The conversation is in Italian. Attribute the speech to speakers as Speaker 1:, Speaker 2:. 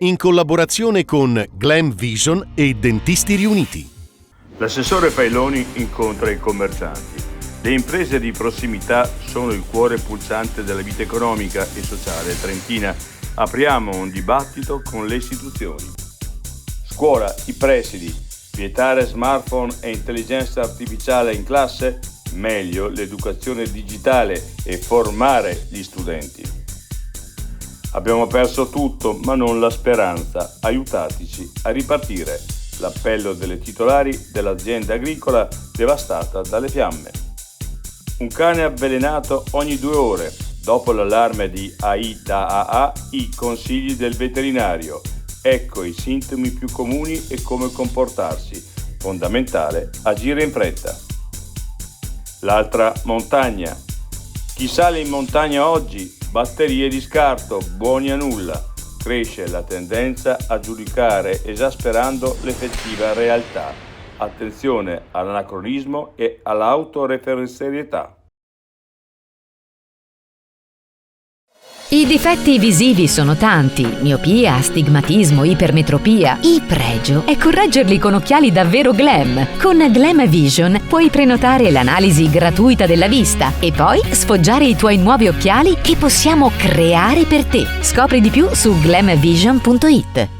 Speaker 1: in collaborazione con Glam Vision e Dentisti Riuniti.
Speaker 2: L'assessore Failoni incontra i commercianti. Le imprese di prossimità sono il cuore pulsante della vita economica e sociale trentina. Apriamo un dibattito con le istituzioni. Scuola, i presidi, vietare smartphone e intelligenza artificiale in classe? Meglio l'educazione digitale e formare gli studenti. Abbiamo perso tutto, ma non la speranza. Aiutateci a ripartire. L'appello delle titolari dell'azienda agricola devastata dalle fiamme. Un cane avvelenato ogni 2 ore. Dopo l'allarme di AIDA, i consigli del veterinario. Ecco i sintomi più comuni e come comportarsi. Fondamentale agire in fretta. L'altra montagna. Chi sale in montagna oggi? Batterie di scarto, buoni a nulla. Cresce la tendenza a giudicare esasperando l'effettiva realtà. Attenzione all'anacronismo e all'autoreferenzialità.
Speaker 3: I difetti visivi sono tanti: miopia, astigmatismo, ipermetropia. Il pregio è correggerli con occhiali davvero glam. Con Glam Vision puoi prenotare l'analisi gratuita della vista e poi sfoggiare i tuoi nuovi occhiali che possiamo creare per te. Scopri di più su glamvision.it.